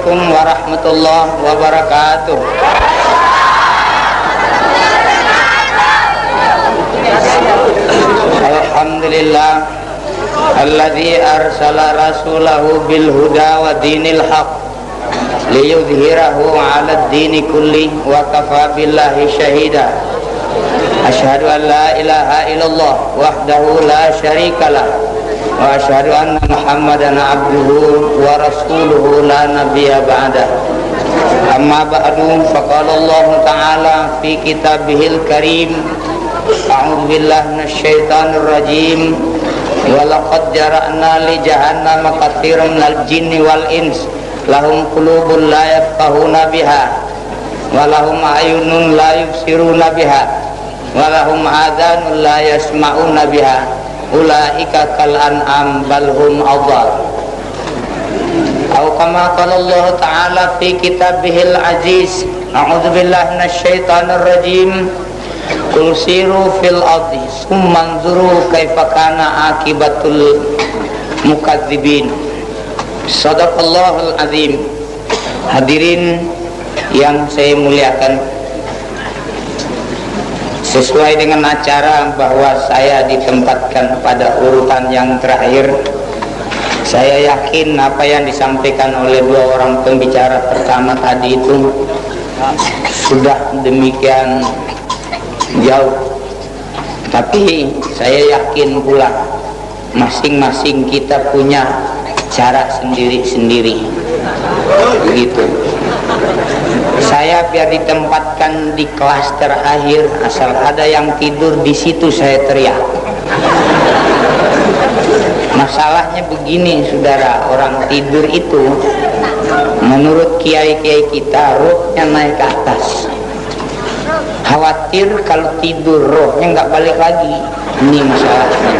Assalamualaikum warahmatullahi wabarakatuh. Alhamdulillah alladzi arsala rasulahu bil huda wa dinil haq liyudhhirahu 'ala ad-dini kulli wa kafa billahi shahida. Asyhadu an la ilaha illallah wahdahu la syarikalah wa asyhadu anna Muhammadan abduhu wa rasuluhu la nabiyya ba'dah. Amma ba'du, faqala Allah ta'ala fi kitabihil karim, a'udzu billahi minasyaitonir rajim, wa laqad jara'na li jahannama katsiran minal jinni wal ins lahum qulubun la yafqahuna biha wa lahum a'yunun la yubsiruna biha wa lahum adhanun la yasma'una biha ulaika kal an'am bal hum adall. Atau kama qala Allah ta'ala fi kitabihil aziz, a'udzu billahi minasyaitonir rajim, qul siru fil ardi tsumma anzuru kaifa kana akibatul mukadzibin. Shadaqallahul azim. Hadirin yang saya muliakan, sesuai dengan acara bahwa saya ditempatkan pada urutan yang terakhir, saya yakin apa yang disampaikan oleh dua orang pembicara pertama tadi itu sudah demikian jauh. Tapi saya yakin pula masing-masing kita punya cara sendiri-sendiri, begitu. Saya biar ditempatkan di kelas terakhir, asal ada yang tidur di situ saya teriak. Masalahnya begini saudara, orang tidur itu menurut kiai-kiai kita rohnya naik ke atas. Khawatir kalau tidur rohnya nggak balik lagi, ini masalahnya.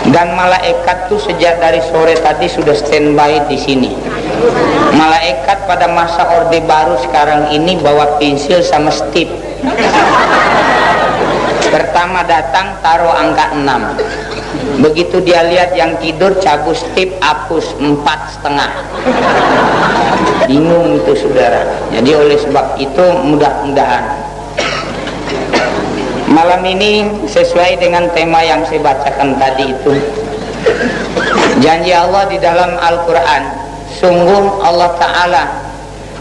Dan malaikat tuh sejak dari sore tadi sudah standby di sini. Malaikat pada masa Orde Baru sekarang ini bawa pensil sama stip. Pertama datang taruh angka 6. Begitu dia lihat yang tidur cabut stip, hapus 4,5. Bingung itu saudara. Jadi oleh sebab itu mudah-mudahan malam ini sesuai dengan tema yang saya bacakan tadi itu, janji Allah di dalam Al-Quran, sungguh Allah Ta'ala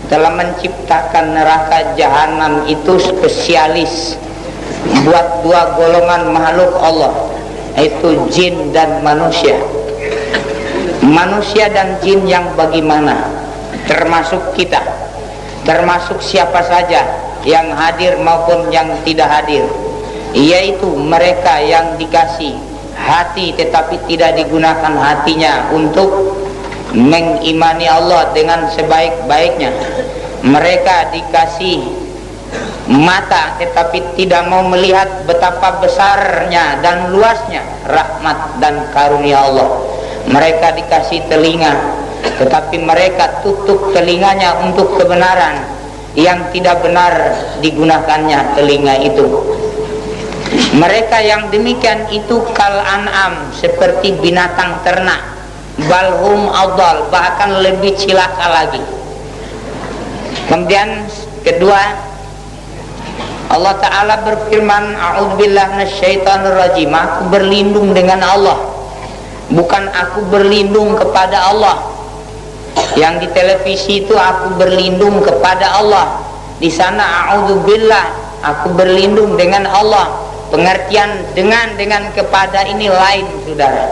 telah menciptakan neraka jahanam itu spesialis buat dua golongan makhluk Allah, yaitu jin dan manusia. Manusia dan jin yang bagaimana? Termasuk kita, termasuk siapa saja yang hadir maupun yang tidak hadir, yaitu mereka yang dikasih hati tetapi tidak digunakan hatinya untuk mengimani Allah dengan sebaik-baiknya. Mereka dikasih mata tetapi tidak mau melihat betapa besarnya dan luasnya rahmat dan karunia Allah. Mereka dikasih telinga tetapi mereka tutup telinganya untuk kebenaran yang tidak benar digunakannya telinga itu. Mereka yang demikian itu kal an'am, seperti binatang ternak, balhum adall, bahkan lebih cilaka lagi. Kemudian kedua, Allah Ta'ala berfirman, a'udzubillahi minasyaitonir rajim, aku berlindung dengan Allah, bukan aku berlindung kepada Allah. Yang di televisi itu aku berlindung kepada Allah, di sana a'udzubillah, aku berlindung dengan Allah. Pengertian dengan kepada ini lain saudara.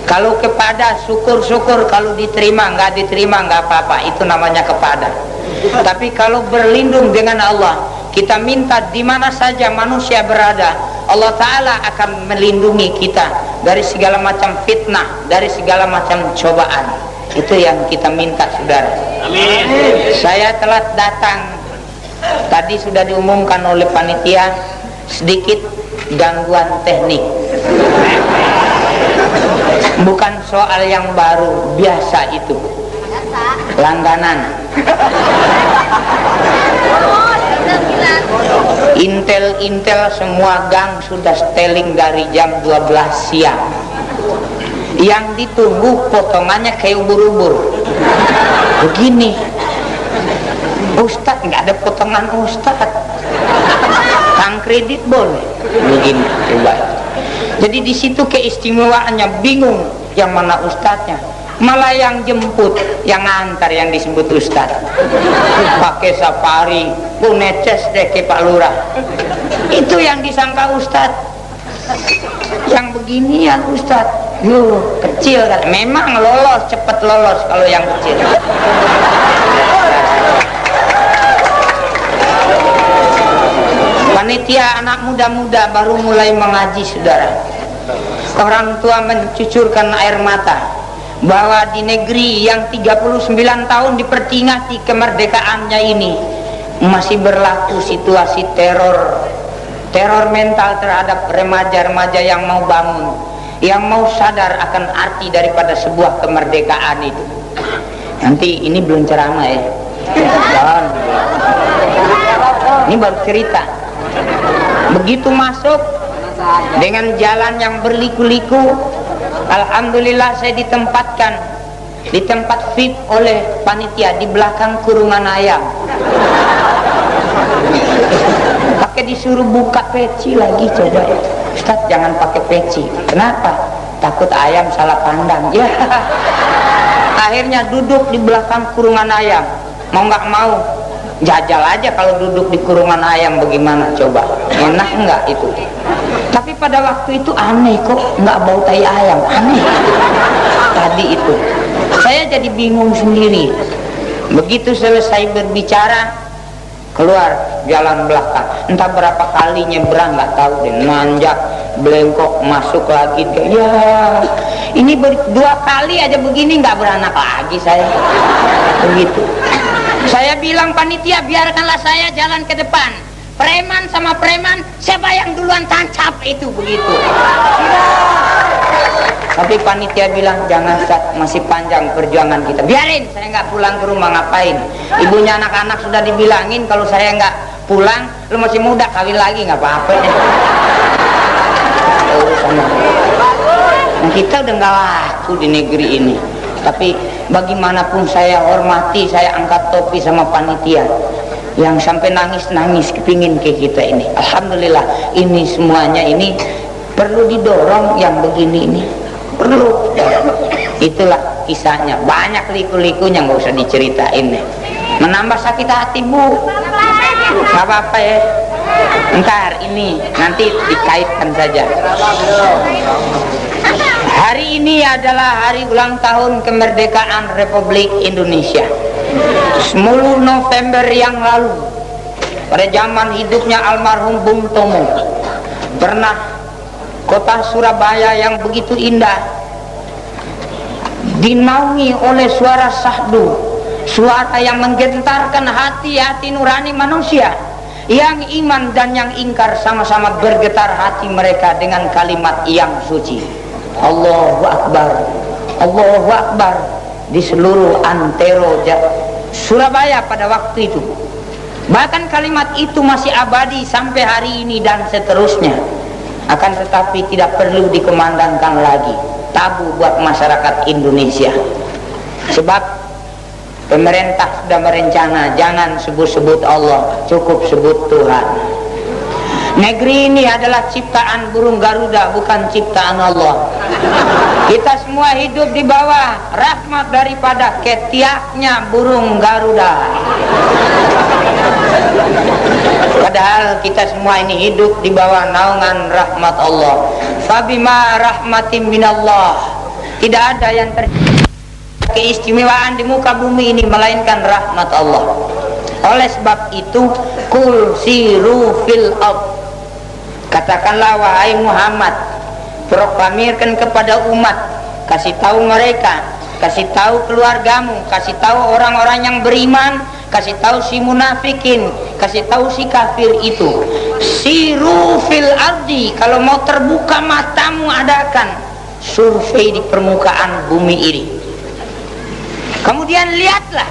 Kalau kepada syukur-syukur, kalau diterima, nggak diterima nggak apa-apa, itu namanya kepada. Tapi kalau berlindung dengan Allah, kita minta di mana saja manusia berada, Allah Ta'ala akan melindungi kita dari segala macam fitnah, dari segala macam cobaan. Itu yang kita minta saudara. Amin. Saya telah datang, tadi sudah diumumkan oleh panitia, sedikit gangguan teknik, bukan soal yang baru, biasa itu, langganan. Intel semua gang sudah seteling dari jam 12 siang. yang ditunggu potongannya kayak ubur-ubur begini. Ustadz nggak ada potongan ustadz, tang kredit boleh begini coba. Jadi di situ keistimewaannya, bingung yang mana ustadznya, malah yang jemput, yang ngantar yang disebut ustadz. Pakai safari, neces deh ke Pak Lurah, itu yang disangka ustadz. Yang begini ya ustadz, kecil kan, memang lolos, cepet lolos kalau yang kecil. Panitia anak muda-muda baru mulai mengaji, saudara. Orang tua mencucurkan air mata bahwa di negeri yang 39 tahun diperingati kemerdekaannya ini masih berlaku situasi teror mental terhadap remaja-remaja yang mau bangun, yang mau sadar akan arti daripada sebuah kemerdekaan itu. Nanti ini belum ceramah ya, ini baru cerita. Begitu masuk dengan jalan yang berliku-liku, alhamdulillah saya ditempatkan di tempat VIP oleh panitia di belakang kurungan ayam. Pakai disuruh buka peci lagi, coba ya. Ustaz jangan pakai peci. Kenapa? Takut ayam salah pandang. Ya. Akhirnya duduk di belakang kurungan ayam. Mau nggak mau jajal aja kalau duduk di kurungan ayam bagaimana coba, enak enggak itu. Tapi pada waktu itu aneh, kok nggak bau tai ayam, aneh tadi itu. Saya jadi bingung sendiri. Begitu selesai berbicara, keluar jalan belakang, entah berapa kali nyebrang nggak tahu deh, nanjak belengkok masuk lagi. Ya ini 2 kali aja begini nggak beranak lagi saya begitu. Saya bilang panitia biarkanlah saya jalan ke depan, preman sama preman siapa yang duluan tancap itu begitu. Tapi panitia bilang jangan Ustaz, masih panjang perjuangan kita, biarin saya nggak pulang ke rumah. Ngapain, ibunya anak-anak sudah dibilangin kalau saya nggak pulang, lu masih muda kawin lagi nggak apa-apa. Nah, kita udah nggak laku di negeri ini. Tapi bagaimanapun saya hormati, saya angkat topi sama panitia yang sampai nangis-nangis kepingin ke kita ini. Alhamdulillah, ini semuanya ini perlu didorong, yang begini ini perlu. Itulah kisahnya, banyak liku-likunya, nggak usah diceritain nih. Menambah sakit hati bu, nggak apa-apa ya. Ntar ini nanti dikaitkan saja. Hari ini adalah hari ulang tahun kemerdekaan Republik Indonesia. 10 November yang lalu, pada zaman hidupnya almarhum Bung Tomo, pernah kota Surabaya yang begitu indah dinaungi oleh suara syahdu, suara yang menggentarkan hati-hati nurani manusia. Yang iman dan yang ingkar sama-sama bergetar hati mereka dengan kalimat yang suci, Allahu Akbar, Allahu Akbar, di seluruh antero Surabaya pada waktu itu. Bahkan kalimat itu masih abadi sampai hari ini dan seterusnya. Akan tetapi tidak perlu dikumandangkan lagi, tabu buat masyarakat Indonesia. Sebab pemerintah sudah merencana jangan sebut-sebut Allah, cukup sebut Tuhan. Negeri ini adalah ciptaan burung Garuda, bukan ciptaan Allah. Kita semua hidup di bawah rahmat daripada ketiaknya burung Garuda. Padahal kita semua ini hidup di bawah naungan rahmat Allah. Fabima rahmatin minallah, tidak ada yang keistimewaan di muka bumi ini melainkan rahmat Allah. Oleh sebab itu, kul siru fil ard, katakanlah wahai Muhammad, proklamirkan kepada umat, kasih tahu mereka, kasih tahu keluargamu, kasih tahu orang-orang yang beriman, kasih tahu si munafikin, kasih tahu si kafir itu, siru fil ardi, kalau mau terbuka matamu adakan survei di permukaan bumi ini. Kemudian lihatlah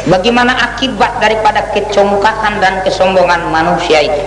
bagaimana akibat daripada kecongkakan dan kesombongan manusia itu.